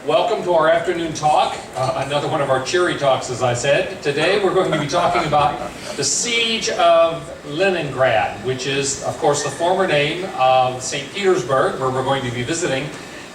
Welcome to our afternoon talk, another one of our cheery talks, as I said. Today we're going to be talking about the Siege of Leningrad, which is, of course, the former name of St. Petersburg, where we're going to be visiting.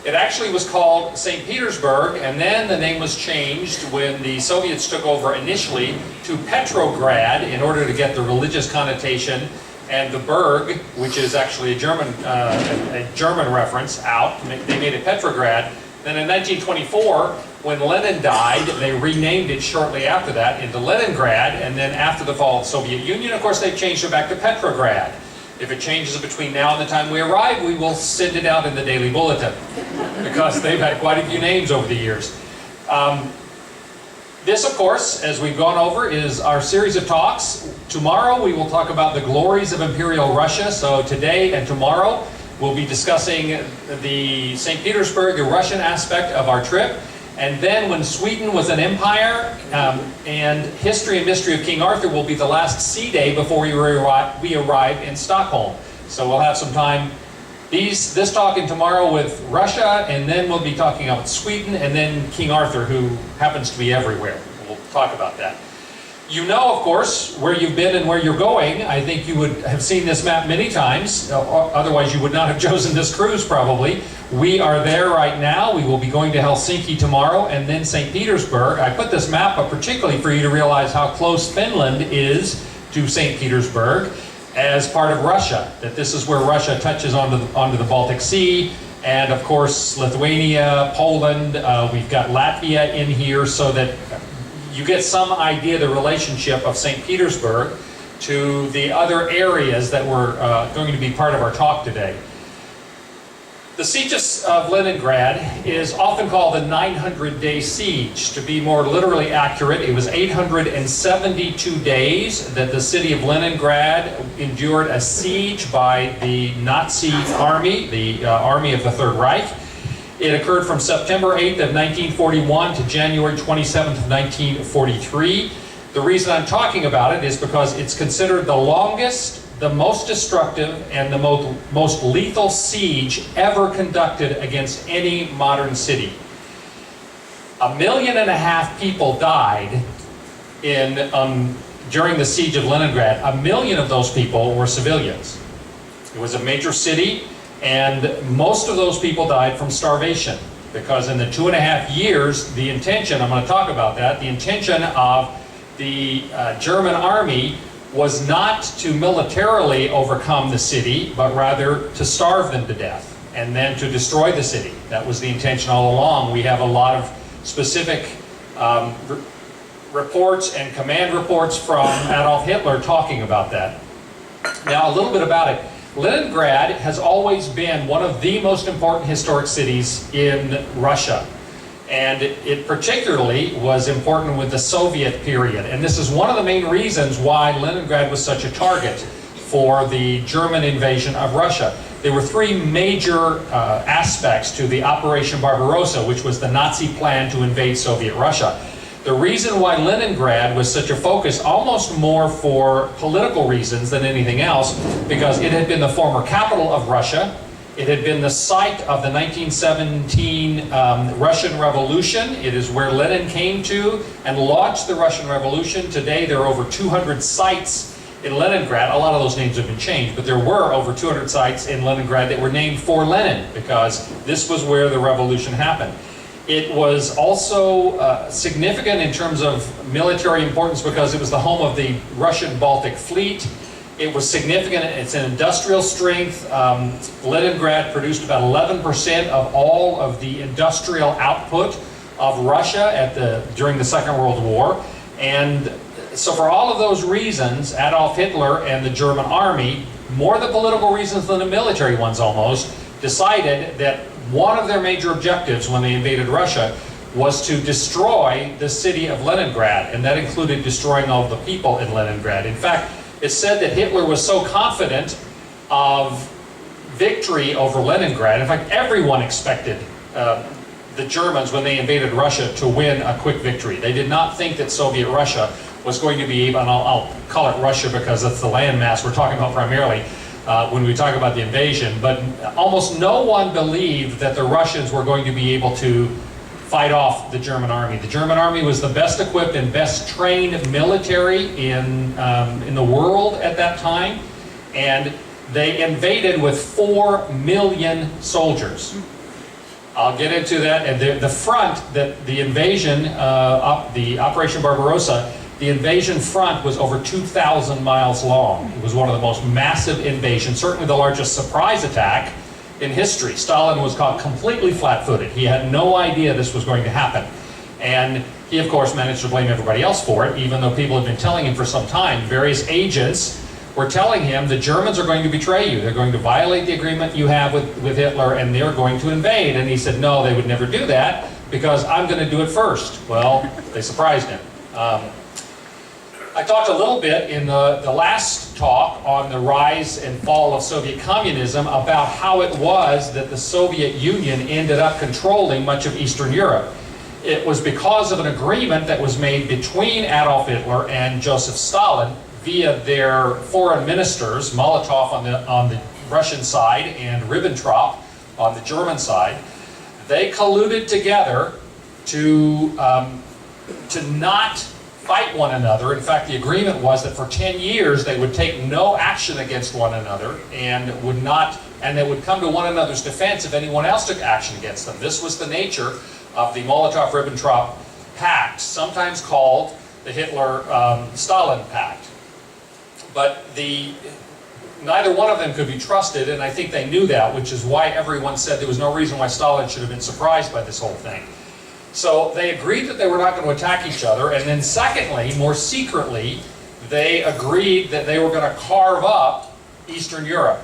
It actually was called St. Petersburg, and then the name was changed when the Soviets took over initially to Petrograd in order to get the religious connotation, and the Berg, which is actually a German reference, out. They made it Petrograd. Then in 1924, when Lenin died, they renamed it shortly after that into Leningrad, and then after the fall of the Soviet Union, of course, they've changed it back to Petrograd. If it changes between now and the time we arrive, we will send it out in the Daily Bulletin, because they've had quite a few names over the years. This, of course, as we've gone over, is our series of talks. Tomorrow we will talk about the glories of Imperial Russia. So today and tomorrow we'll be discussing the St. Petersburg, the Russian aspect of our trip. And then when Sweden was an empire, and History and Mystery of King Arthur will be the last sea day before we arrive in Stockholm. So we'll have some time, this talk and tomorrow with Russia, and then we'll be talking about Sweden, and then King Arthur, who happens to be everywhere. We'll talk about that. You know, of course, where you've been and where you're going. I think you would have seen this map many times, otherwise you would not have chosen this cruise probably. We are there right now. We will be going to Helsinki tomorrow and then St. Petersburg. I put this map up particularly for you to realize how close Finland is to St. Petersburg as part of Russia, that this is where Russia touches onto the Baltic Sea, and of course Lithuania, Poland, we've got Latvia in here, so that you get some idea of the relationship of St. Petersburg to the other areas that were going to be part of our talk today. The Siege of Leningrad is often called the 900-day siege. To be more literally accurate, it was 872 days that the city of Leningrad endured a siege by the Nazi army, the army of the Third Reich. It occurred from September 8th of 1941 to January 27th of 1943. The reason I'm talking about it is because it's considered the longest, the most destructive, and the most lethal siege ever conducted against any modern city. 1.5 million people died during the Siege of Leningrad. 1 million of those people were civilians. It was a major city, and most of those people died from starvation, because in the 2.5 years, the intention, I'm going to talk about that, the intention of the German army was not to militarily overcome the city, but rather to starve them to death and then to destroy the city. That was the intention all along. We have a lot of specific reports and command reports from Adolf Hitler talking about that. Now, a little bit about it. Leningrad has always been one of the most important historic cities in Russia. And it particularly was important with the Soviet period. And this is one of the main reasons why Leningrad was such a target for the German invasion of Russia. There were three major aspects to the Operation Barbarossa, which was the Nazi plan to invade Soviet Russia. The reason why Leningrad was such a focus, almost more for political reasons than anything else, because it had been the former capital of Russia. It had been the site of the 1917 Russian Revolution. It is where Lenin came to and launched the Russian Revolution. Today there are over 200 sites in Leningrad. A lot of those names have been changed, but there were over 200 sites in Leningrad that were named for Lenin, because this was where the revolution happened. It was also significant in terms of military importance because it was the home of the Russian Baltic Fleet. It was significant, it's an industrial strength. Leningrad produced about 11% of all of the industrial output of Russia during the Second World War. And so for all of those reasons, Adolf Hitler and the German army, more the political reasons than the military ones almost, decided that one of their major objectives when they invaded Russia was to destroy the city of Leningrad, and that included destroying all the people in Leningrad. In fact, it's said that Hitler was so confident of victory over Leningrad. In fact, everyone expected the Germans, when they invaded Russia, to win a quick victory. They did not think that Soviet Russia was going to be able, and I'll call it Russia because that's the landmass we're talking about primarily, when we talk about the invasion, but almost no one believed that the Russians were going to be able to fight off the German army. The German army was the best equipped and best trained military in the world at that time, and they invaded with 4 million soldiers. I'll get into that. And the front, that the invasion, the Operation Barbarossa, the invasion front was over 2,000 miles long. It was one of the most massive invasions, certainly the largest surprise attack in history. Stalin was caught completely flat-footed. He had no idea this was going to happen. And he, of course, managed to blame everybody else for it, even though people had been telling him for some time. Various agents were telling him the Germans are going to betray you. They're going to violate the agreement you have with Hitler, and they're going to invade. And he said, no, they would never do that, because I'm going to do it first. Well, they surprised him. I talked a little bit in the last talk on the rise and fall of Soviet communism about how it was that the Soviet Union ended up controlling much of Eastern Europe. It was because of an agreement that was made between Adolf Hitler and Joseph Stalin via their foreign ministers, Molotov on the Russian side and Ribbentrop on the German side. They colluded together to not fight one another. In fact, the agreement was that for 10 years they would take no action against one another and they would come to one another's defense if anyone else took action against them. This was the nature of the Molotov-Ribbentrop Pact, sometimes called the Hitler-Stalin Pact. But neither one of them could be trusted, and I think they knew that, which is why everyone said there was no reason why Stalin should have been surprised by this whole thing. So they agreed that they were not going to attack each other, and then secondly, more secretly, they agreed that they were going to carve up Eastern Europe.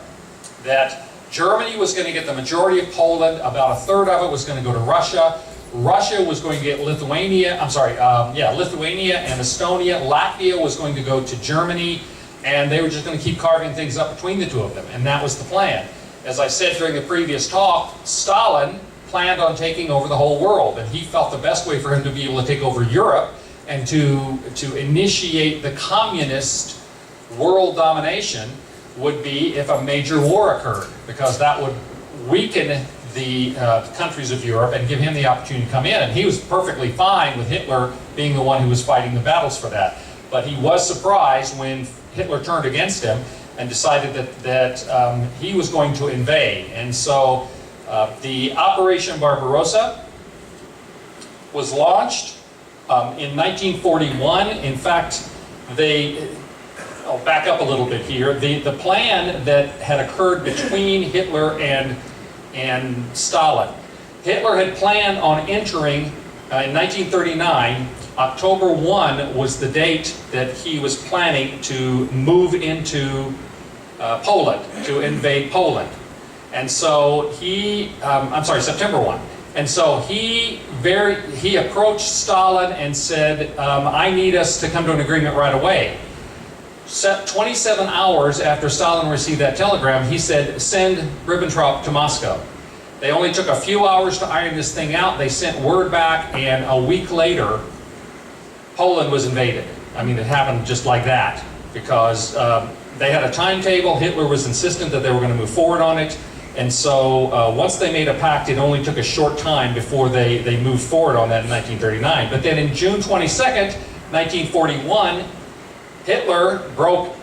That Germany was going to get the majority of Poland, about a third of it was going to go to Russia. Russia was going to get Lithuania and Estonia. Latvia was going to go to Germany, and they were just going to keep carving things up between the two of them, and that was the plan. As I said during the previous talk, Stalin planned on taking over the whole world, and he felt the best way for him to be able to take over Europe and to initiate the communist world domination would be if a major war occurred, because that would weaken the countries of Europe and give him the opportunity to come in. And he was perfectly fine with Hitler being the one who was fighting the battles for that. But he was surprised when Hitler turned against him and decided that he was going to invade. And so the Operation Barbarossa was launched in 1941. In fact, I'll back up a little bit here. The plan that had occurred between Hitler and Stalin. Hitler had planned on entering in 1939. October 1 was the date that he was planning to move into Poland, to invade Poland. And so September 1. And so he approached Stalin and said, I need us to come to an agreement right away. 27 hours after Stalin received that telegram, he said, send Ribbentrop to Moscow. They only took a few hours to iron this thing out. They sent word back, and a week later, Poland was invaded. I mean, it happened just like that, because they had a timetable. Hitler was insistent that they were going to move forward on it. And so once they made a pact, it only took a short time before they moved forward on that in 1939. But then in June 22nd, 1941, Hitler broke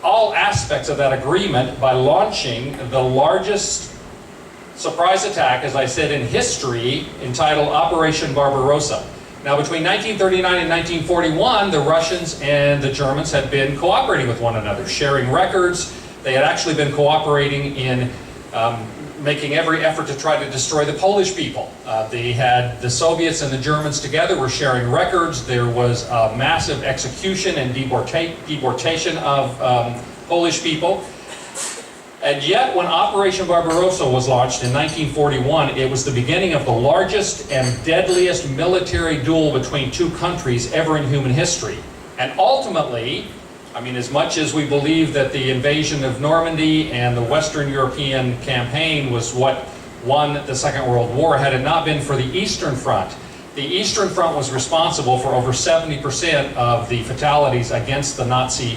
all aspects of that agreement by launching the largest surprise attack, as I said, in history, entitled Operation Barbarossa. Now, between 1939 and 1941, the Russians and the Germans had been cooperating with one another, sharing records. They had actually been cooperating in making every effort to try to destroy the Polish people. They had the Soviets and the Germans together were sharing records. There was a massive execution and deportation of Polish people. And yet, when Operation Barbarossa was launched in 1941, it was the beginning of the largest and deadliest military duel between two countries ever in human history. And ultimately, I mean, as much as we believe that the invasion of Normandy and the Western European campaign was what won the Second World War, had it not been for the Eastern Front. The Eastern Front was responsible for over 70% of the fatalities against the Nazi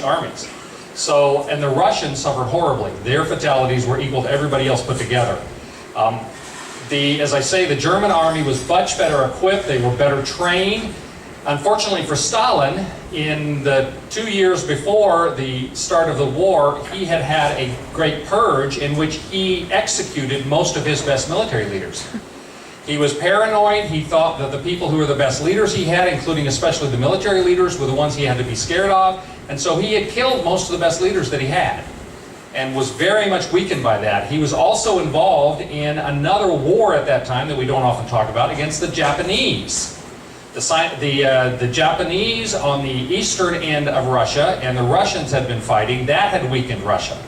armies. So, and the Russians suffered horribly. Their fatalities were equal to everybody else put together. As I say, the German army was much better equipped, they were better trained. Unfortunately for Stalin, in the 2 years before the start of the war, he had had a great purge in which he executed most of his best military leaders. He was paranoid. He thought that the people who were the best leaders he had, including especially the military leaders, were the ones he had to be scared of. And so he had killed most of the best leaders that he had and was very much weakened by that. He was also involved in another war at that time that we don't often talk about, against the Japanese. The Japanese on the eastern end of Russia and the Russians had been fighting. That had weakened Russia.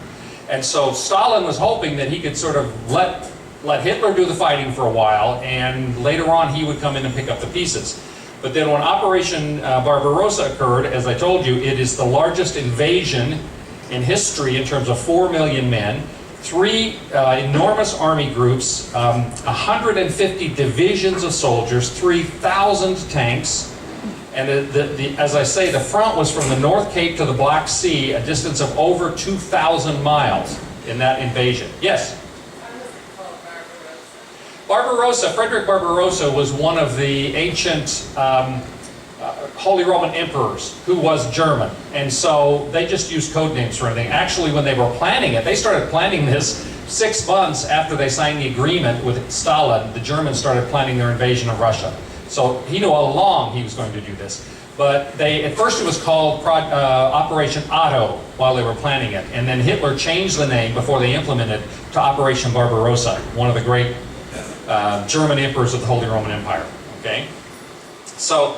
And so Stalin was hoping that he could sort of let Hitler do the fighting for a while, and later on he would come in and pick up the pieces. But then when Operation Barbarossa occurred, as I told you, it is the largest invasion in history in terms of 4 million men, 3 enormous army groups, 150 divisions of soldiers, 3,000 tanks, and as I say, the front was from the North Cape to the Black Sea, a distance of over 2,000 miles in that invasion. Yes? Barbarossa, Frederick Barbarossa was one of the ancient Holy Roman emperors who was German, and so they just used code names for anything. Actually, when they were planning it, they started planning this 6 months after they signed the agreement with Stalin. The Germans started planning their invasion of Russia. So he knew all along he was going to do this. But at first it was called Operation Otto while they were planning it, and then Hitler changed the name before they implemented it to Operation Barbarossa, one of the great German emperors of the Holy Roman Empire. Okay, so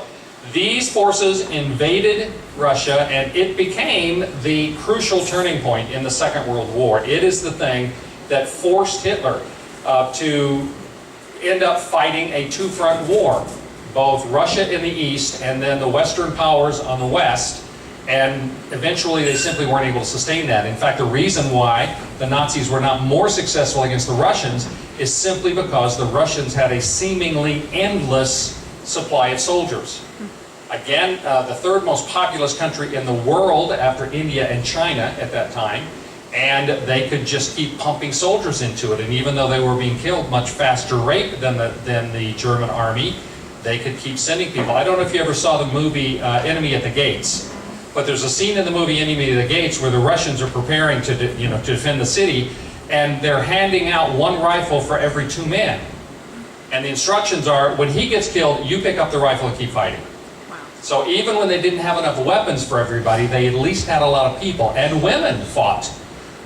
these forces invaded Russia, and it became the crucial turning point in the Second World War. It is the thing that forced Hitler to end up fighting a two-front war, both Russia in the east and then the Western powers on the west, and eventually they simply weren't able to sustain that. In fact, the reason why the Nazis were not more successful against the Russians is simply because the Russians had a seemingly endless supply of soldiers. Again, the third most populous country in the world after India and China at that time, and they could just keep pumping soldiers into it. And even though they were being killed much faster rate than the German army, they could keep sending people. I don't know if you ever saw the movie Enemy at the Gates, but there's a scene in the movie Enemy at the Gates where the Russians are preparing to defend the city, and they're handing out 1 rifle for every 2 men. And the instructions are, when he gets killed, you pick up the rifle and keep fighting. So even when they didn't have enough weapons for everybody, they at least had a lot of people. And women fought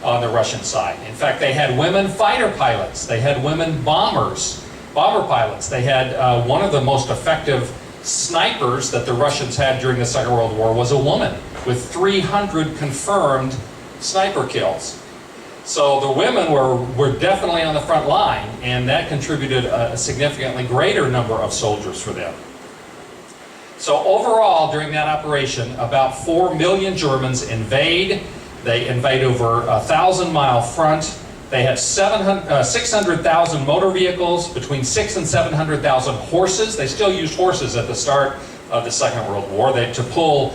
on the Russian side. In fact, they had women fighter pilots. They had women bomber pilots. They had one of the most effective snipers that the Russians had during the Second World War was a woman with 300 confirmed sniper kills. So the women were definitely on the front line, and that contributed a significantly greater number of soldiers for them. So overall, during that operation, about 4 million Germans invade. They invade over a 1,000-mile front. They had 600,000 motor vehicles, between 600,000 and 700,000 horses. They still used horses at the start of the Second World War. They had to pull,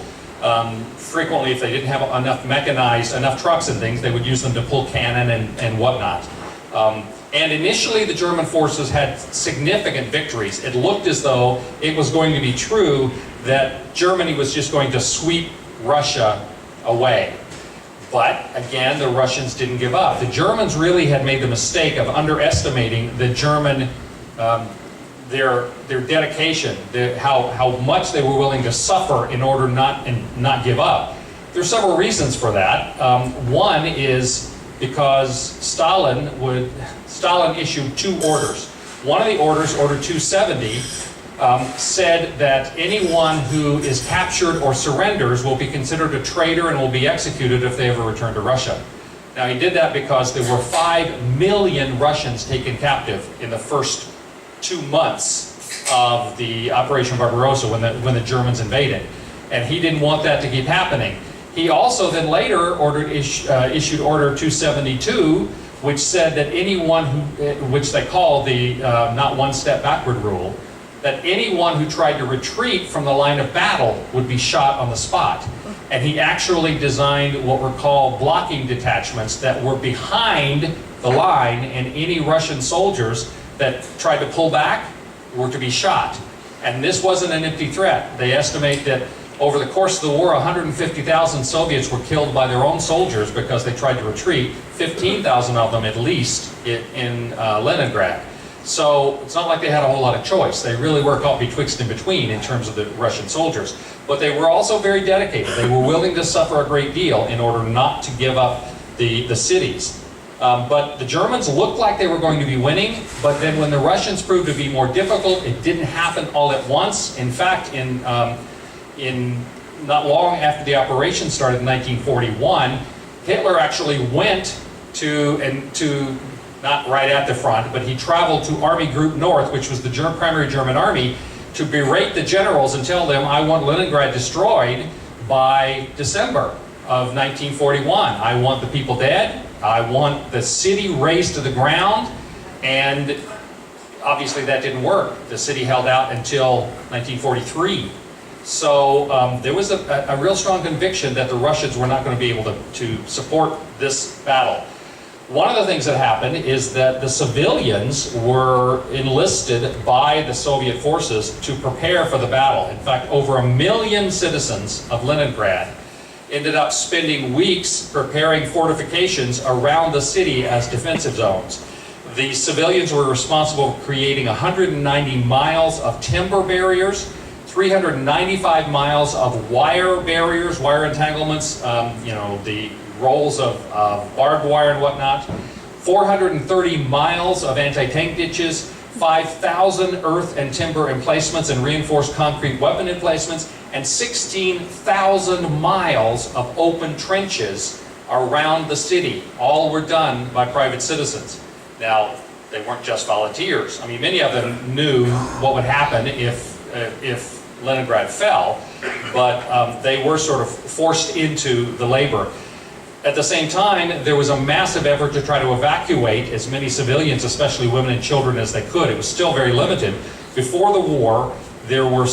frequently if they didn't have enough trucks and things, they would use them to pull cannon and whatnot. And initially the German forces had significant victories. It looked as though it was going to be true that Germany was just going to sweep Russia away. But again, the Russians didn't give up. The Germans really had made the mistake of underestimating the German, their dedication, how much they were willing to suffer in order not give up. There's several reasons for that. One is because Stalin issued 2 orders. One of the orders, Order 270, said that anyone who is captured or surrenders will be considered a traitor and will be executed if they ever return to Russia. Now he did that because there were 5 million Russians taken captive in the first 2 months of the Operation Barbarossa when the Germans invaded. And he didn't want that to keep happening. He also then later issued Order 272, which said that anyone which they call the not one step backward rule, that anyone who tried to retreat from the line of battle would be shot on the spot. And he actually designed what were called blocking detachments that were behind the line, and any Russian soldiers that tried to pull back were to be shot. And this wasn't an empty threat. They estimate that over the course of the war, 150,000 Soviets were killed by their own soldiers because they tried to retreat, 15,000 of them at least in Leningrad. So it's not like they had a whole lot of choice. They really were caught betwixt and between in terms of the Russian soldiers. But they were also very dedicated. They were willing to suffer a great deal in order not to give up the cities. But the Germans looked like they were going to be winning, but then when the Russians proved to be more difficult, it didn't happen all at once. In fact, in not long after the operation started in 1941, Hitler actually went to not right at the front, but he traveled to Army Group North, which was the primary German army, to berate the generals and tell them, I want Leningrad destroyed by December of 1941. I want the people dead. I want the city razed to the ground. And obviously that didn't work. The city held out until 1943. So there was a real strong conviction that the Russians were not going to be able to support this battle. One of the things that happened is that the civilians were enlisted by the Soviet forces to prepare for the battle. In fact, over 1 million citizens of Leningrad ended up spending weeks preparing fortifications around the city as defensive zones. The civilians were responsible for creating 190 miles of timber barriers, 395 miles of wire barriers, wire entanglements, the rolls of barbed wire and whatnot, 430 miles of anti-tank ditches, 5,000 earth and timber emplacements and reinforced concrete weapon emplacements, and 16,000 miles of open trenches around the city. All were done by private citizens. Now, they weren't just volunteers. I mean, many of them knew what would happen if Leningrad fell, but they were sort of forced into the labor. At the same time, there was a massive effort to try to evacuate as many civilians, especially women and children, as they could. It was still very limited. Before the war, there were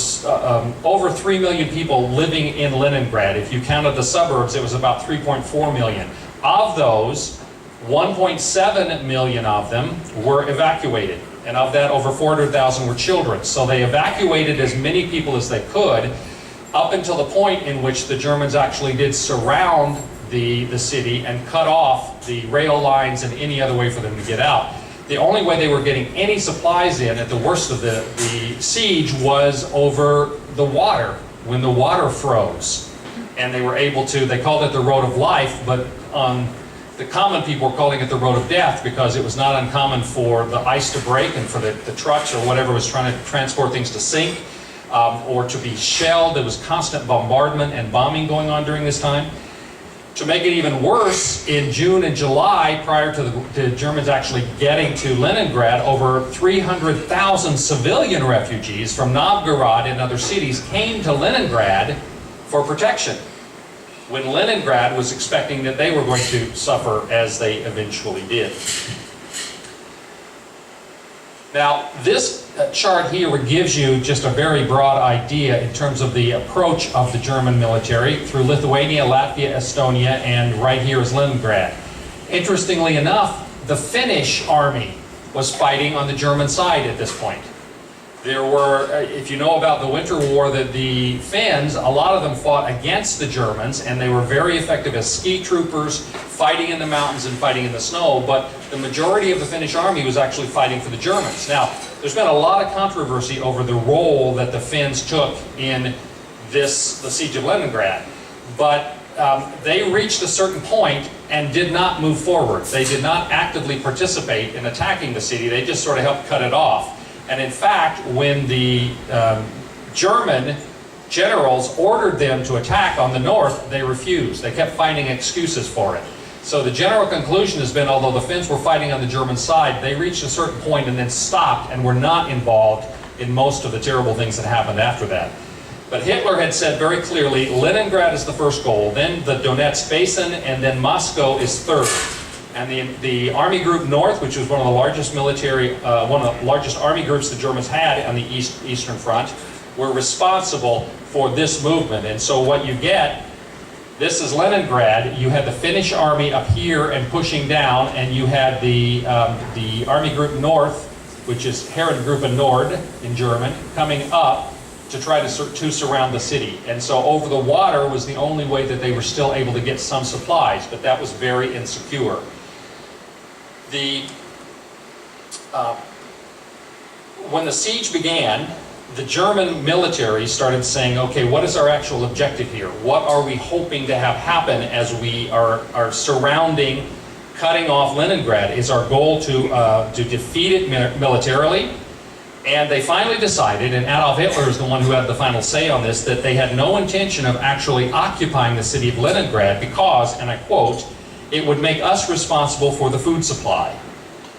over 3 million people living in Leningrad. If you counted the suburbs, it was about 3.4 million. Of those, 1.7 million of them were evacuated. And of that, over 400,000 were children. So they evacuated as many people as they could, up until the point in which the Germans actually did surround the city and cut off the rail lines and any other way for them to get out. The only way they were getting any supplies in at the worst of the siege was over the water, when the water froze. And they were able to, they called it the road of life, but the common people were calling it the road of death because it was not uncommon for the ice to break and for the trucks or whatever was trying to transport things to sink or to be shelled. There was constant bombardment and bombing going on during this time. To make it even worse, in June and July, prior to the Germans actually getting to Leningrad, over 300,000 civilian refugees from Novgorod and other cities came to Leningrad for protection, when Leningrad was expecting that they were going to suffer as they eventually did. Now, this chart here gives you just a very broad idea in terms of the approach of the German military through Lithuania, Latvia, Estonia, and right here is Leningrad. Interestingly enough, the Finnish army was fighting on the German side at this point. There were, if you know about the Winter War, the Finns, a lot of them fought against the Germans, and they were very effective as ski troopers, fighting in the mountains and fighting in the snow, but the majority of the Finnish army was actually fighting for the Germans. Now, there's been a lot of controversy over the role that the Finns took in the Siege of Leningrad, but they reached a certain point and did not move forward. They did not actively participate in attacking the city, they just sort of helped cut it off. And in fact, when the German generals ordered them to attack on the north, they refused. They kept finding excuses for it. So the general conclusion has been, although the Finns were fighting on the German side, they reached a certain point and then stopped and were not involved in most of the terrible things that happened after that. But Hitler had said very clearly, Leningrad is the first goal, then the Donetsk Basin, and then Moscow is third. And the Army Group North, which was one of the largest largest army groups the Germans had on the Eastern Front, were responsible for this movement. And so what you get, this is Leningrad. You had the Finnish army up here and pushing down, and you had the Army Group North which is Heerengruppe Nord in German, coming up to try to surround the city. And so over the water was the only way that they were still able to get some supplies, but that was very insecure. When the siege began, the German military started saying, okay, what is our actual objective here? What are we hoping to have happen as we are surrounding, cutting off Leningrad? Is our goal to defeat it militarily? And they finally decided, and Adolf Hitler is the one who had the final say on this, that they had no intention of actually occupying the city of Leningrad because, and I quote, it would make us responsible for the food supply.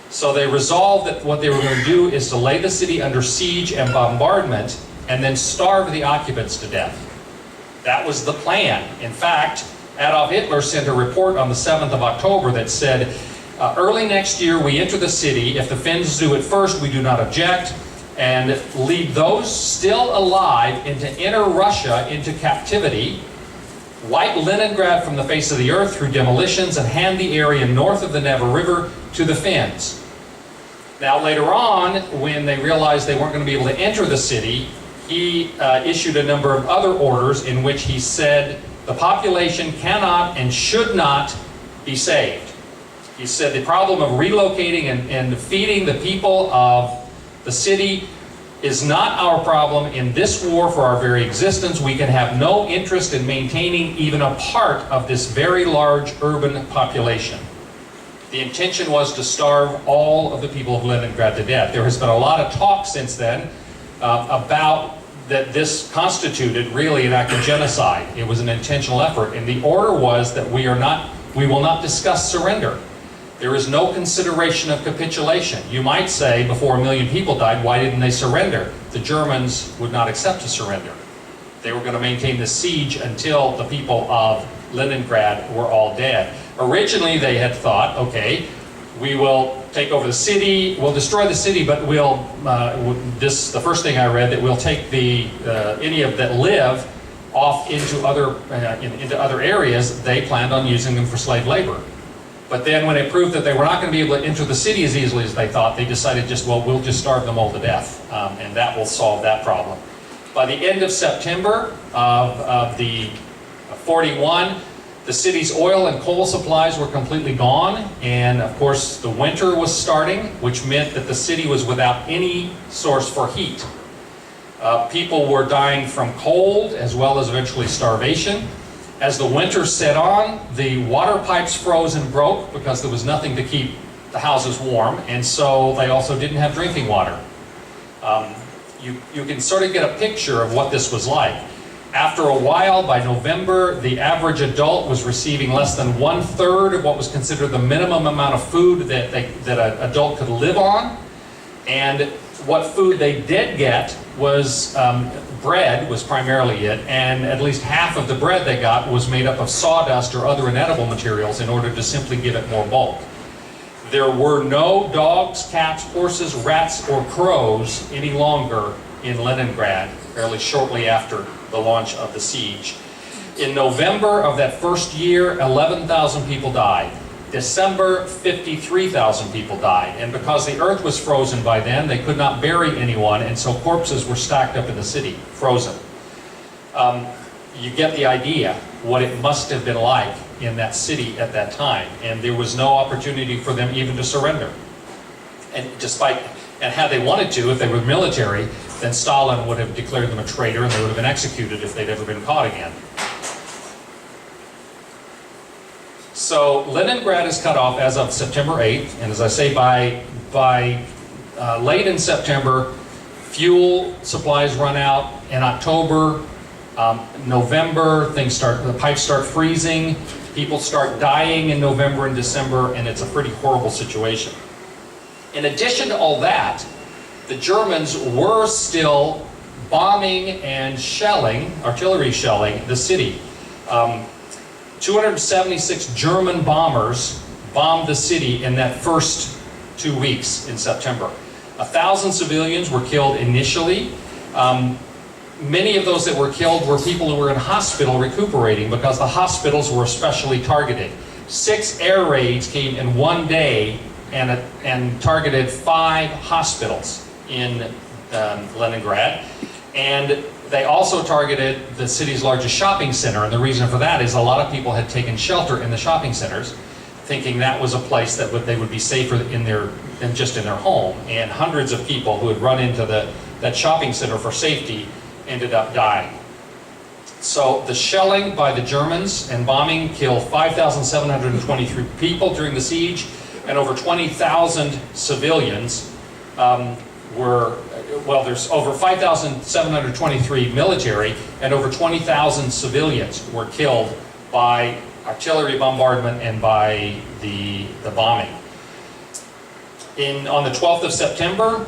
So they resolved that what they were going to do is to lay the city under siege and bombardment and then starve the occupants to death. That was the plan. In fact, Adolf Hitler sent a report on the 7th of October that said, early next year we enter the city. If the Finns do it first, we do not object, and lead those still alive into inner Russia into captivity, wipe Leningrad from the face of the earth through demolitions, and hand the area north of the Neva River to the Finns. Now later on, when they realized they weren't going to be able to enter the city, he issued a number of other orders in which he said the population cannot and should not be saved. He said the problem of relocating and feeding the people of the city is not our problem in this war for our very existence. We can have no interest in maintaining even a part of this very large urban population. The intention was to starve all of the people of Leningrad to death. There has been a lot of talk since then about that this constituted really an act of genocide. It was an intentional effort, and the order was that we will not discuss surrender. There is no consideration of capitulation. You might say, before 1 million people died, why didn't they surrender? The Germans would not accept a surrender. They were going to maintain the siege until the people of Leningrad were all dead. Originally, they had thought, okay, we will take over the city, we'll destroy the city, but we'll, the first thing I read, that we'll take any of that live off into other areas. They planned on using them for slave labor. But then when it proved that they were not going to be able to enter the city as easily as they thought, they decided we'll just starve them all to death, and that will solve that problem. By the end of September of the 41, the city's oil and coal supplies were completely gone, and of course the winter was starting, which meant that the city was without any source for heat. People were dying from cold as well as eventually starvation. As the winter set on, the water pipes froze and broke because there was nothing to keep the houses warm, and so they also didn't have drinking water. You can sort of get a picture of what this was like. After a while, by November, the average adult was receiving less than 1/3 of what was considered the minimum amount of food that an adult could live on. And what food they did get was bread was primarily it, and at least half of the bread they got was made up of sawdust or other inedible materials in order to simply give it more bulk. There were no dogs, cats, horses, rats, or crows any longer in Leningrad fairly shortly after the launch of the siege. In November of that first year, 11,000 people died. December, 53,000 people died. And because the earth was frozen by then, they could not bury anyone, and so corpses were stacked up in the city, frozen. You get the idea what it must have been like in that city at that time, and there was no opportunity for them even to surrender. And had they wanted to, if they were military, then Stalin would have declared them a traitor and they would have been executed if they'd ever been caught again. So Leningrad is cut off as of September 8th, and as I say, by late in September, fuel supplies run out. In October, November, the pipes start freezing, people start dying in November and December, and it's a pretty horrible situation. In addition to all that, the Germans were still bombing and shelling, artillery shelling, the city. 276 German bombers bombed the city in that first 2 weeks in September. 1,000 civilians were killed initially. Many of those that were killed were people who were in hospital recuperating because the hospitals were especially targeted. 6 air raids came in one day and targeted 5 hospitals in Leningrad. And they also targeted the city's largest shopping center, and the reason for that is a lot of people had taken shelter in the shopping centers, thinking that was a place that they would be safer than just in their home. And hundreds of people who had run into that shopping center for safety ended up dying. So the shelling by the Germans and bombing killed 5,723 people during the siege, and over 20,000 civilians there's over 5,723 military and over 20,000 civilians were killed by artillery bombardment and by the bombing. On the 12th of September,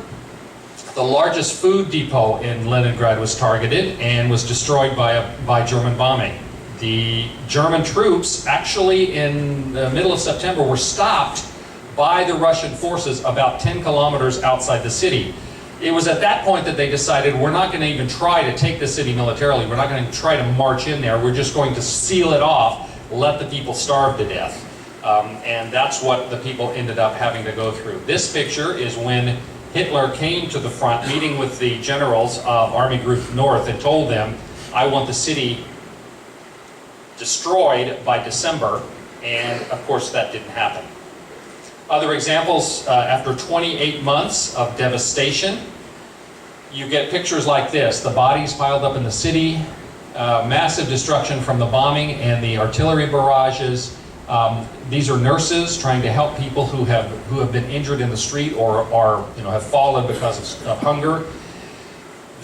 the largest food depot in Leningrad was targeted and was destroyed by German bombing. The German troops actually in the middle of September were stopped by the Russian forces about 10 kilometers outside the city. It was at that point that they decided, we're not going to even try to take the city militarily, we're not going to try to march in there, we're just going to seal it off, let the people starve to death. And that's what the people ended up having to go through. This picture is when Hitler came to the front, meeting with the generals of Army Group North and told them, I want the city destroyed by December, and of course that didn't happen. Other examples, after 28 months of devastation, you get pictures like this. The bodies piled up in the city, massive destruction from the bombing and the artillery barrages. These are nurses trying to help people who have been injured in the street or have fallen because of hunger.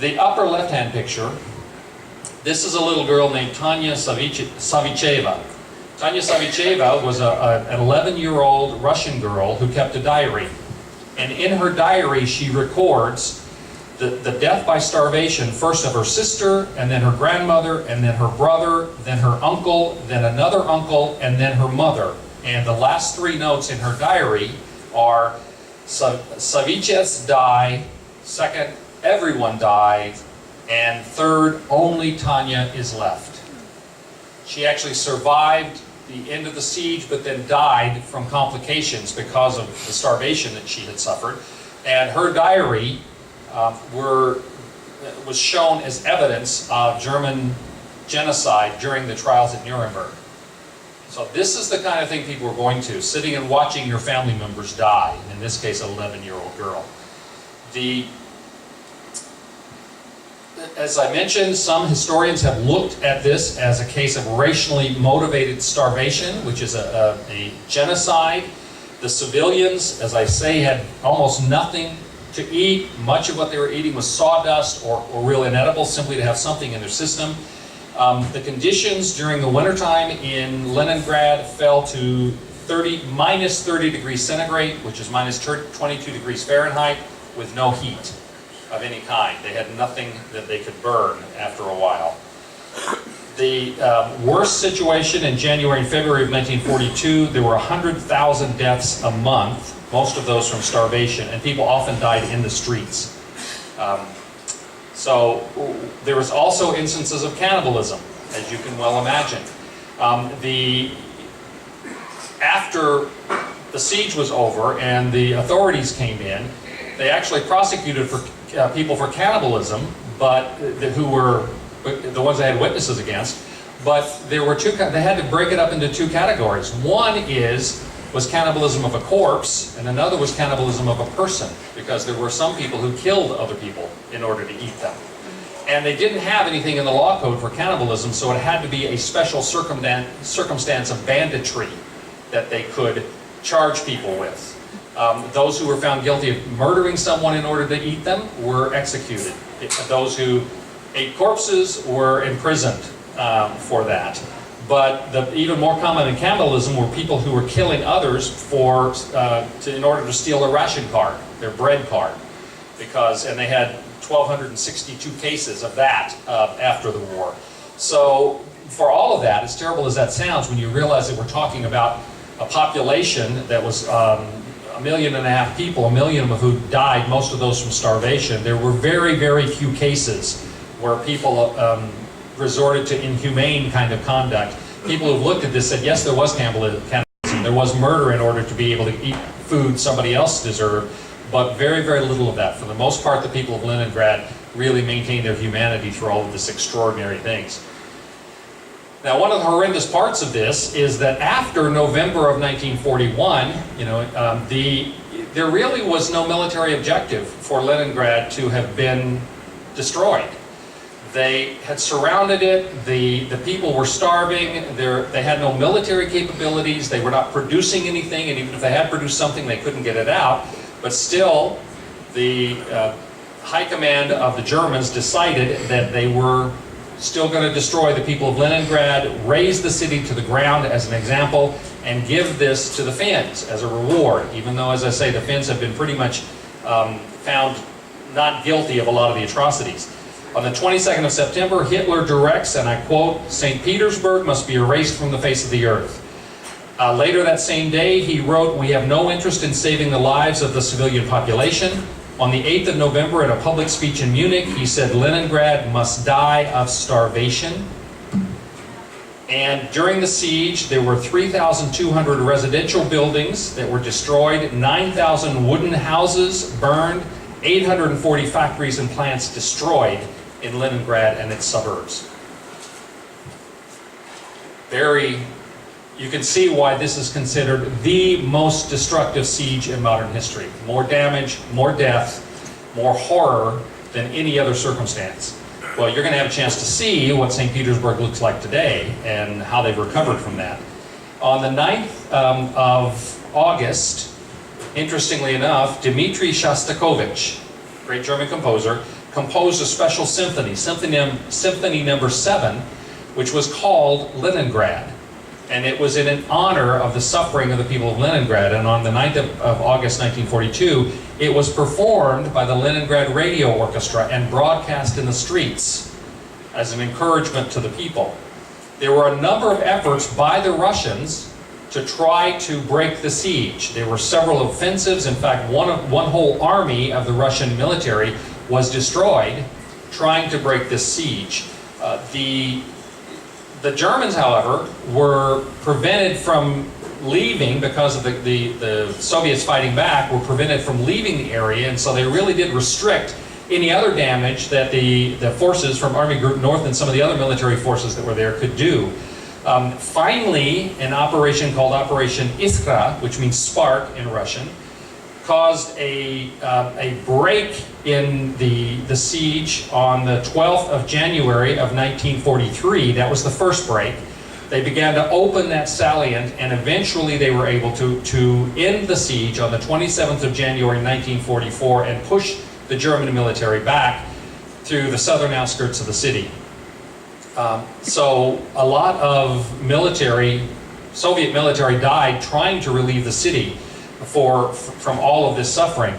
The upper left-hand picture, this is a little girl named Tanya Savicheva. Tanya Savicheva was an 11-year-old Russian girl who kept a diary. And in her diary, she records the death by starvation, first of her sister, and then her grandmother, and then her brother, then her uncle, then another uncle, and then her mother. And the last 3 notes in her diary are, Savichevs die, second, everyone died, and third, only Tanya is left. She actually survived the end of the siege, but then died from complications because of the starvation that she had suffered. And her diary was shown as evidence of German genocide during the trials at Nuremberg. So this is the kind of thing people are going to, sitting and watching your family members die, in this case an 11-year-old girl. As I mentioned, some historians have looked at this as a case of racially motivated starvation, which is a genocide. The civilians, as I say, had almost nothing to eat. Much of what they were eating was sawdust or real inedible, simply to have something in their system. The conditions during the wintertime in Leningrad fell to minus 30 degrees centigrade, which is minus 22 degrees Fahrenheit, with no heat of any kind. They had nothing that they could burn after a while. The worst situation in January and February of 1942, there were 100,000 deaths a month, most of those from starvation, and people often died in the streets. So there was also instances of cannibalism, as you can well imagine. After the siege was over and the authorities came in, they actually prosecuted people for cannibalism, but who were the ones they had witnesses against. But there were they had to break it up into 2 categories. One was cannibalism of a corpse, and another was cannibalism of a person, because there were some people who killed other people in order to eat them. And they didn't have anything in the law code for cannibalism, so it had to be a special circumstance of banditry that they could charge people with. Those who were found guilty of murdering someone in order to eat them were executed. Those who ate corpses were imprisoned for that. But even more common in cannibalism were people who were killing others in order to steal their ration card, their bread card, and they had 1,262 cases of that after the war. So for all of that, as terrible as that sounds, when you realize that we're talking about a population that was 1.5 million people, 1 million of who died, most of those from starvation, there were very, very few cases where people resorted to inhumane kind of conduct. People who've looked at this said, yes, there was cannibalism There was murder in order to be able to eat food somebody else deserved, but very, very little of that. For the most part, the people of Leningrad really maintained their humanity through all of this extraordinary things. Now, one of the horrendous parts of this is that after November of 1941, there really was no military objective for Leningrad to have been destroyed. They had surrounded it, the people were starving, they had no military capabilities, they were not producing anything, and even if they had produced something, they couldn't get it out. But still, the high command of the Germans decided that they were still going to destroy the people of Leningrad, raise the city to the ground as an example, and give this to the Finns as a reward, even though, as I say, the Finns have been pretty much found not guilty of a lot of the atrocities. On the 22nd of September, Hitler directs, and I quote, "St. Petersburg must be erased from the face of the earth." Later that same day, he wrote, "We have no interest in saving the lives of the civilian population." On the 8th of November, in a public speech in Munich, he said, "Leningrad must die of starvation." And during the siege, there were 3,200 residential buildings that were destroyed, 9,000 wooden houses burned, 840 factories and plants destroyed in Leningrad and its suburbs. You can see why this is considered the most destructive siege in modern history. More damage, more death, more horror than any other circumstance. Well, you're going to have a chance to see what St. Petersburg looks like today and how they've recovered from that. On the 9th of August, interestingly enough, Dmitri Shostakovich, great German composer, composed a special symphony, Symphony Number 7, which was called Leningrad. And it was in honor of the suffering of the people of Leningrad. And on the 9th of August 1942, it was performed by the Leningrad Radio Orchestra and broadcast in the streets as an encouragement to the people. There were a number of efforts by the Russians to try to break the siege. There were several offensives. In fact, one whole army of the Russian military was destroyed trying to break this siege. The Germans, however, were prevented from leaving because of the Soviets fighting back, were prevented from leaving the area, and so they really did restrict any other damage that the forces from Army Group North and some of the other military forces that were there could do. Finally, an operation called Operation Iskra, which means spark in Russian, caused a break in the siege on the 12th of January of 1943. That was the first break. They began to open that salient, and eventually they were able to end the siege on the 27th of January 1944 and push the German military back through the southern outskirts of the city. So a lot of Soviet military died trying to relieve the city from all of this suffering.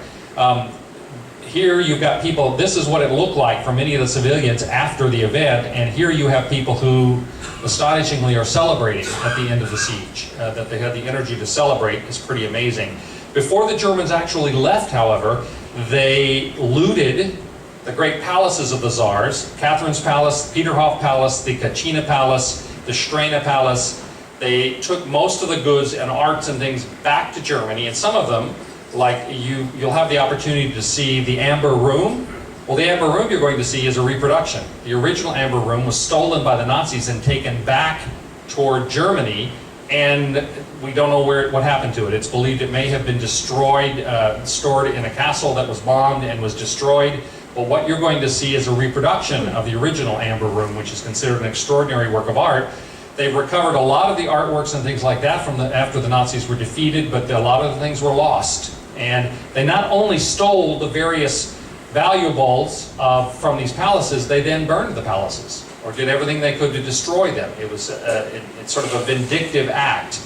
Here you've got people, this is what it looked like for many of the civilians after the event, and here you have people who astonishingly are celebrating at the end of the siege. That they had the energy to celebrate is pretty amazing. Before the Germans actually left, however, they looted the great palaces of the Tsars, Catherine's Palace, Peterhof Palace, the Kachina Palace, the Strena Palace. They took most of the goods and arts and things back to Germany, and some of them, like you'll have the opportunity to see the Amber Room. Well, the Amber Room you're going to see is a reproduction. The original Amber Room was stolen by the Nazis and taken back toward Germany, and we don't know what happened to it. It's believed it may have been destroyed, stored in a castle that was bombed and was destroyed. But what you're going to see is a reproduction of the original Amber Room, which is considered an extraordinary work of art. They've recovered a lot of the artworks and things like that from after the Nazis were defeated, but a lot of the things were lost. And they not only stole the various valuables from these palaces, they then burned the palaces, or did everything they could to destroy them. It was it's sort of a vindictive act.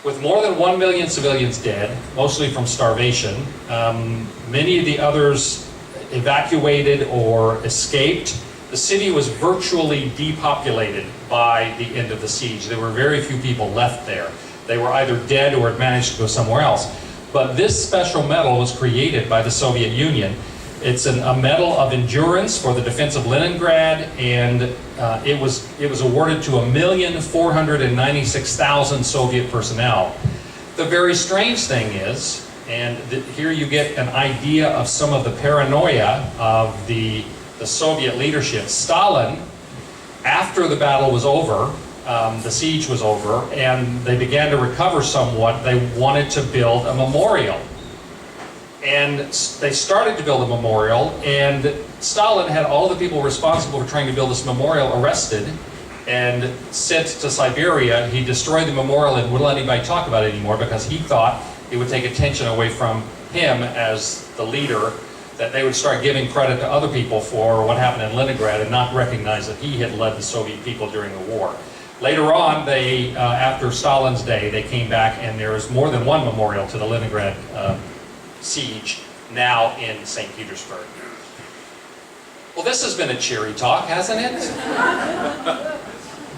With more than 1 million civilians dead, mostly from starvation, many of the others evacuated or escaped, the city was virtually depopulated by the end of the siege. There were very few people left there. They were either dead or had managed to go somewhere else. But this special medal was created by the Soviet Union It's a medal of endurance for the defense of Leningrad, and it was awarded to 1,496,000 Soviet personnel. The very strange thing is, and here you get an idea of some of the paranoia of the Soviet leadership. Stalin, after the battle was over, the siege was over, and they began to recover somewhat, they wanted to build a memorial. And they started to build a memorial, and Stalin had all the people responsible for trying to build this memorial arrested and sent to Siberia. He destroyed the memorial and wouldn't let anybody talk about it anymore because he thought it would take attention away from him as the leader, that they would start giving credit to other people for what happened in Leningrad and not recognize that he had led the Soviet people during the war. Later on, they, after Stalin's day, they came back, and there is more than one memorial to the Leningrad siege, now in St. Petersburg. Well, this has been a cheery talk, hasn't it?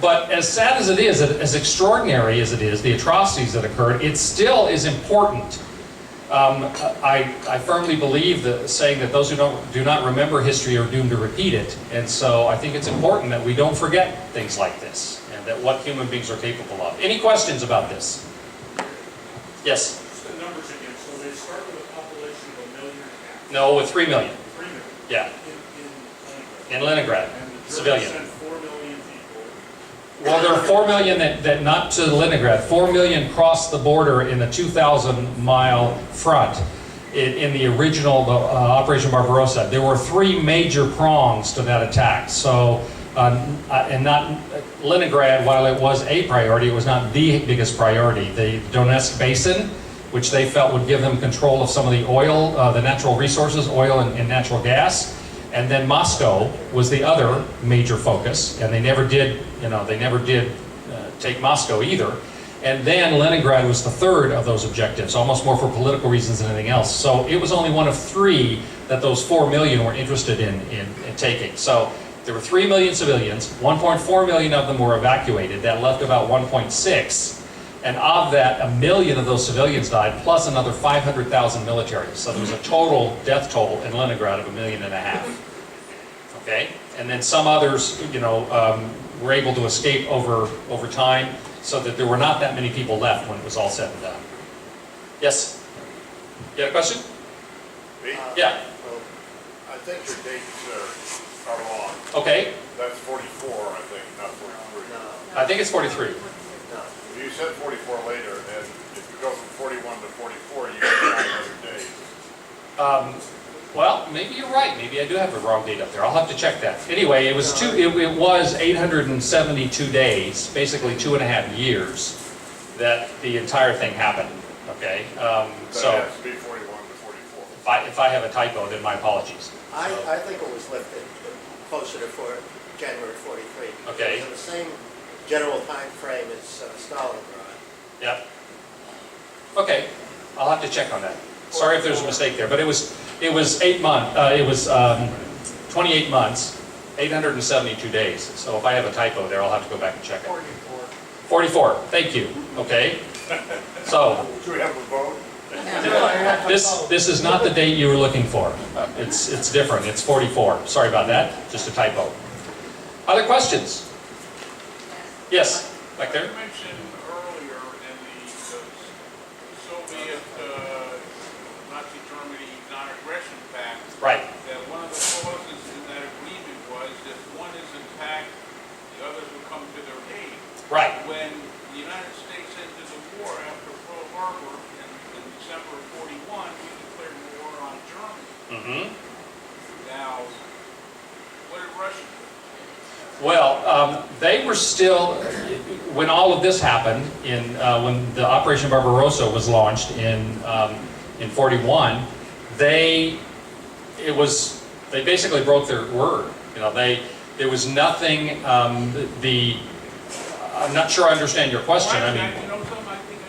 But as sad as it is, as extraordinary as it is, the atrocities that occurred, it still is important. I firmly believe that saying that those who do not remember history are doomed to repeat it. And so I think it's important that we don't forget things like this, and that what human beings are capable of. Any questions about this? Yes? Just the numbers again. So they start with a population of 1.5 million? No, with 3 million. 3 million? Yeah. In In Leningrad? Leningrad, And the civilian. Germans sent 4 million people. Well, there are 4 million that not to Leningrad. 4 million crossed the border in the 2,000-mile front in the original Operation Barbarossa. There were 3 major prongs to that attack. So, and not Leningrad, while it was a priority, it was not the biggest priority. The Donetsk Basin, which they felt would give them control of some of the oil, the natural resources, oil and natural gas. And then Moscow was the other major focus, and they never did, take Moscow either. And then Leningrad was the third of those objectives, almost more for political reasons than anything else. So it was only one of 3 that those 4 million were interested in taking. So there were 3 million civilians, 1.4 million of them were evacuated. That left about 1.6. And of that, 1 million of those civilians died, plus another 500,000 military. So there was a total death toll in Leningrad of 1.5 million. Okay? And then some others, were able to escape over time, so that there were not that many people left when it was all said and done. Yes? You had a question? Me? Yeah. Well, I think your dates are wrong. Okay. That's 44, I think, not 43. I think it's 43. If you said 44 later, and if you go from 41 to 44, you get 900 days. Well, maybe you're right. Maybe I do have the wrong date up there. I'll have to check that. Anyway, it was 872 days, basically 2.5 years, that the entire thing happened. Okay. So it has to be 41 to 44. If I have a typo, then my apologies. I think it was lifted closer to January 43. Okay. It was in the same general time frame as Stalingrad. Yep. Okay. I'll have to check on that. Sorry if there's a mistake there, but it was 8 months. It was 28 months, 872 days. So if I have a typo there, I'll have to go back and check it. 44. Thank you. Okay. So Should we have a vote? this is not the date you were looking for. It's different. It's 44. Sorry about that. Just a typo. Other questions? Yes. Back there. You mentioned earlier in the Soviet Nazi Germany non-aggression pact, Right. that one of the clauses in that agreement was if one is attacked, the others will come to their aid. Right. When the United States ended the war after Pearl Harbor in December of 41, we declared war on Germany. Mm-hmm. Now, what did Russia do? Well, they were still, when all of this happened, when the Operation Barbarossa was launched in 41, they basically broke their word. There was nothing. I'm not sure I understand your question. Well, I mean, you know something? I think I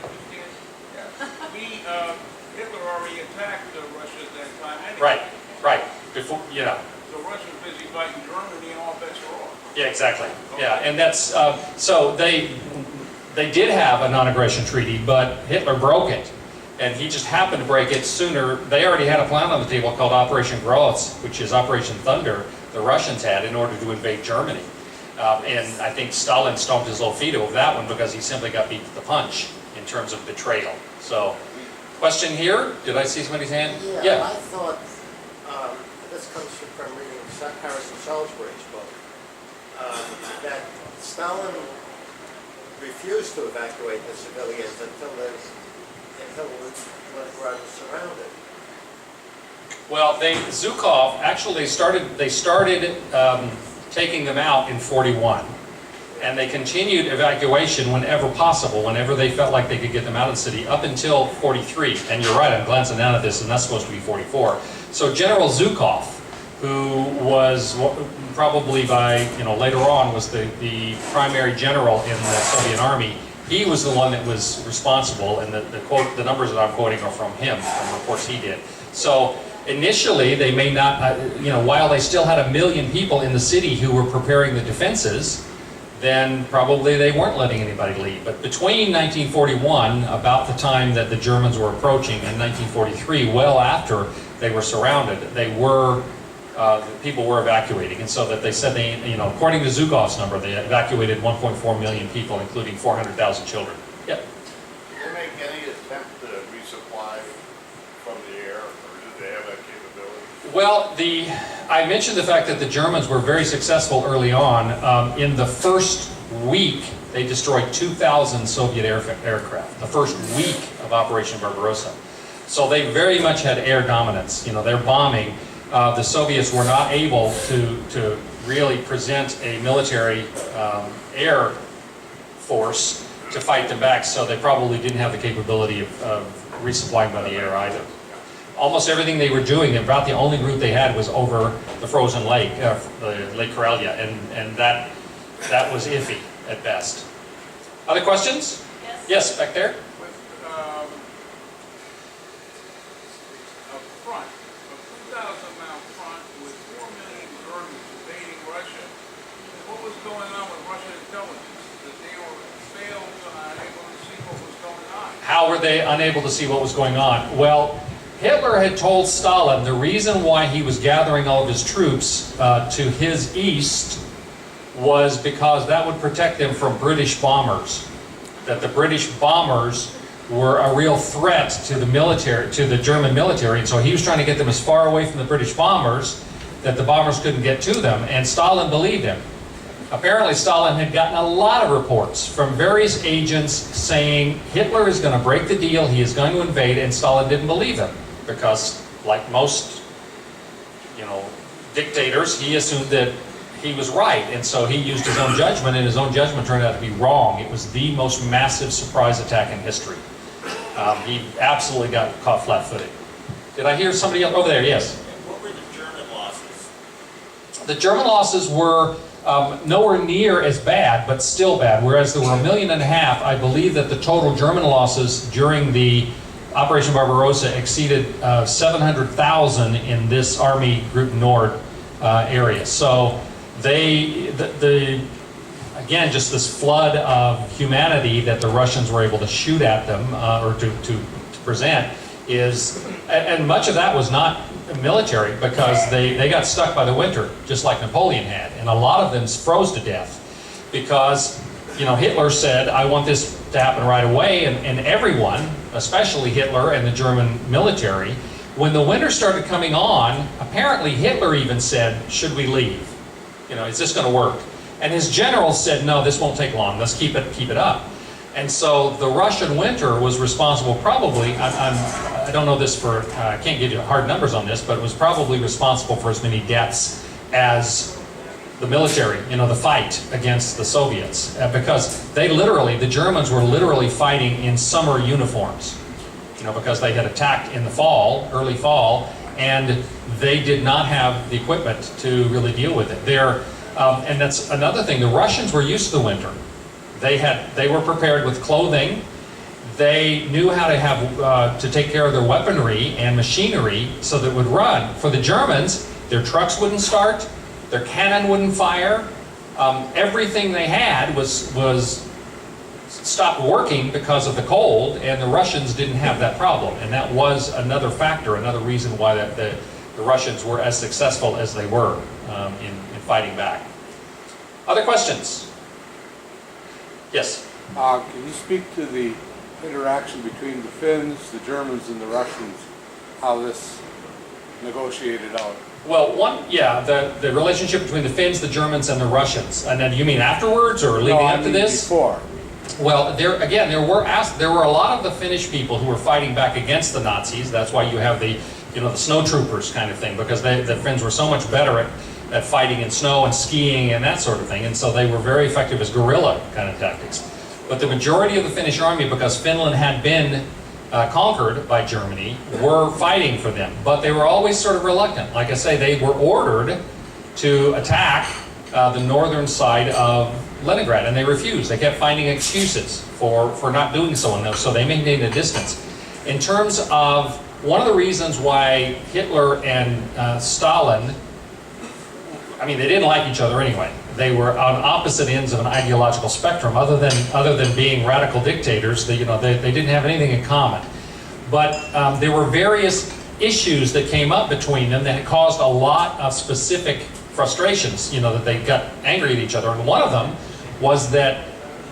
understand. Hitler already attacked Russia at that time. Anyway. right. Before, So Russia was busy fighting Germany, and all bets are off. Yeah, exactly. Yeah, and that's so they did have a non-aggression treaty, but Hitler broke it, And he just happened to break it sooner. They already had a plan on the table called Operation Gross, which is Operation Thunder, the Russians had in order to invade Germany. And I think Stalin stomped his little feet over that one because he simply got beat to the punch in terms of betrayal. So, question here? Did I see somebody's hand? Yeah, I thought, this comes from reading Harrison Salisbury's book, that Stalin refused to evacuate the civilians until Leningrad was surrounded. Well, Zhukov, actually they started taking them out in 41. And they continued evacuation whenever possible, whenever they felt like they could get them out of the city, up until 43. And you're right, I'm glancing down at this, and that's supposed to be 44. So General Zhukov, who was probably by, later on was the primary general in the Soviet army, he was the one that was responsible, and the numbers that I'm quoting are from him, from reports he did. So initially, they may not, while they still had 1 million people in the city who were preparing the defenses, then probably they weren't letting anybody leave. But between 1941, about the time that the Germans were approaching, and 1943, well after they were surrounded, people were evacuating. And so that they said according to Zhukov's number, they evacuated 1.4 million people, including 400,000 children. Yep. Did they make any attempt to resupply from the air, or did they have that capability? Well, I mentioned the fact that the Germans were very successful early on. In the first week, they destroyed 2,000 Soviet aircraft, the first week of Operation Barbarossa. So they very much had air dominance. Their bombing, the Soviets were not able to really present a military air force to fight them back, so they probably didn't have the capability of resupplying by the air either. Almost everything they were doing, about the only route they had was over the frozen lake, Lake Karelia, and that was iffy at best. Other questions? Yes. Yes, back there. With a 2,000-mile front with 4 million Germans invading Russia, what was going on with Russian intelligence? That they were failed and unable to see what was going on? How were they unable to see what was going on? Well, Hitler had told Stalin the reason why he was gathering all of his troops to his east was because that would protect them from British bombers. That the British bombers were a real threat to the military, to the German military, and so he was trying to get them as far away from the British bombers that the bombers couldn't get to them, and Stalin believed him. Apparently Stalin had gotten a lot of reports from various agents saying Hitler is going to break the deal, he is going to invade, and Stalin didn't believe him. Because, like most, dictators, he assumed that he was right, and so he used his own judgment, and his own judgment turned out to be wrong. It was the most massive surprise attack in history. He absolutely got caught flat-footed. Did I hear somebody else over there? Yes. What were the German losses? The German losses were nowhere near as bad, but still bad. Whereas there were 1.5 million, I believe that the total German losses during the Operation Barbarossa exceeded 700,000 in this Army Group Nord area. So again, just this flood of humanity that the Russians were able to shoot at them or to present is, and much of that was not military because they got stuck by the winter, just like Napoleon had, and a lot of them froze to death because Hitler said, I want this to happen right away, and everyone, especially Hitler and the German military, when the winter started coming on, apparently Hitler even said, should we leave? Is this going to work? And his generals said, no, this won't take long, let's keep it up. And so the Russian winter was responsible probably, I don't know this for, I can't give you hard numbers on this, but it was probably responsible for as many deaths as the military, the fight against the Soviets, because the Germans were literally fighting in summer uniforms, because they had attacked in the fall, early fall, and they did not have the equipment to really deal with it. And that's another thing, the Russians were used to the winter. They were prepared with clothing, they knew how to take care of their weaponry and machinery so that it would run. For the Germans, their trucks wouldn't start, their cannon wouldn't fire. Everything they had was stopped working because of the cold, and the Russians didn't have that problem. And that was another factor, another reason why the Russians were as successful as they were in fighting back. Other questions? Yes? Can you speak to the interaction between the Finns, the Germans, and the Russians, how this negotiated out? Well, the relationship between the Finns, the Germans, and the Russians. And then you mean afterwards or leading up to this? Before. Well, there were a lot of the Finnish people who were fighting back against the Nazis. That's why you have the snow troopers kind of thing, because the Finns were so much better at fighting in snow and skiing and that sort of thing, and so they were very effective as guerrilla kind of tactics. But the majority of the Finnish army, because Finland had been conquered by Germany, were fighting for them, but they were always sort of reluctant. Like I say, they were ordered to attack the northern side of Leningrad, and they refused. They kept finding excuses for not doing so, and so they maintained a distance. In terms of one of the reasons why Hitler and Stalin, I mean, they didn't like each other anyway. They were on opposite ends of an ideological spectrum. Other than being radical dictators, they didn't have anything in common. But there were various issues that came up between them that had caused a lot of specific frustrations. That they got angry at each other. And one of them was that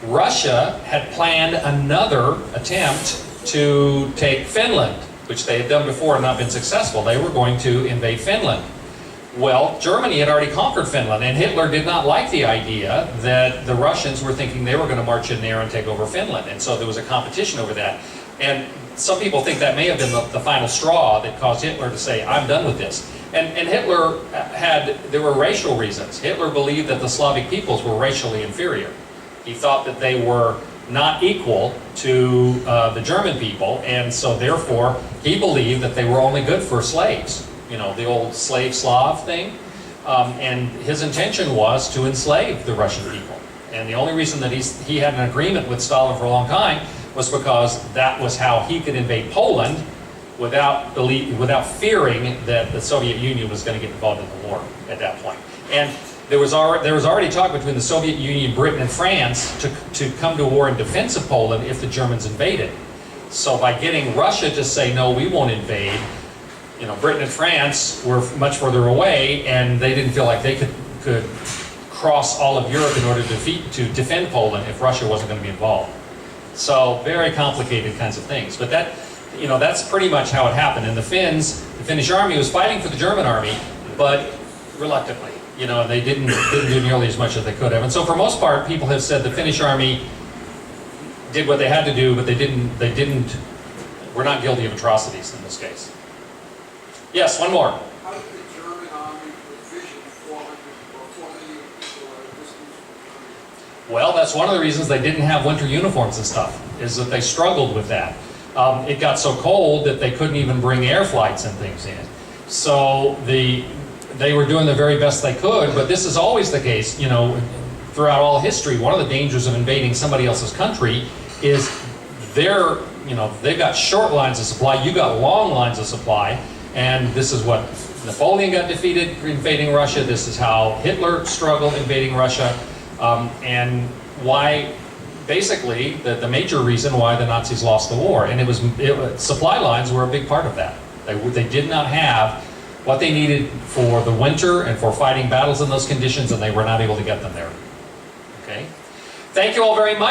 Russia had planned another attempt to take Finland, which they had done before and not been successful. They were going to invade Finland. Well, Germany had already conquered Finland, and Hitler did not like the idea that the Russians were thinking they were going to march in there and take over Finland. And so there was a competition over that. And some people think that may have been the final straw that caused Hitler to say, I'm done with this. And Hitler there were racial reasons. Hitler believed that the Slavic peoples were racially inferior. He thought that they were not equal to the German people, and so therefore he believed that they were only good for slaves. The old slave Slav thing. And his intention was to enslave the Russian people. And the only reason that he had an agreement with Stalin for a long time was because that was how he could invade Poland without fearing that the Soviet Union was going to get involved in the war at that point. And there was already talk between the Soviet Union, Britain, and France to come to war in defense of Poland if the Germans invaded. So by getting Russia to say, no, we won't invade, Britain and France were much further away, and they didn't feel like they could cross all of Europe in order to defend Poland if Russia wasn't going to be involved. So very complicated kinds of things. But that's pretty much how it happened. And the Finnish army was fighting for the German army, but reluctantly. They didn't do nearly as much as they could have. And so for most part, people have said the Finnish army did what they had to do, but were not guilty of atrocities in this case. Yes, one more. How did the German army provision 4 million people at a distance from Germany? Well, that's one of the reasons they didn't have winter uniforms and stuff, is that they struggled with that. It got so cold that they couldn't even bring air flights and things in. So they were doing the very best they could, but this is always the case, throughout all history. One of the dangers of invading somebody else's country is they've got short lines of supply, you got long lines of supply. And this is what Napoleon got defeated invading Russia. This is how Hitler struggled invading Russia. And why, basically, the major reason why the Nazis lost the war. And supply lines were a big part of that. They did not have what they needed for the winter and for fighting battles in those conditions, and they were not able to get them there. Okay? Thank you all very much.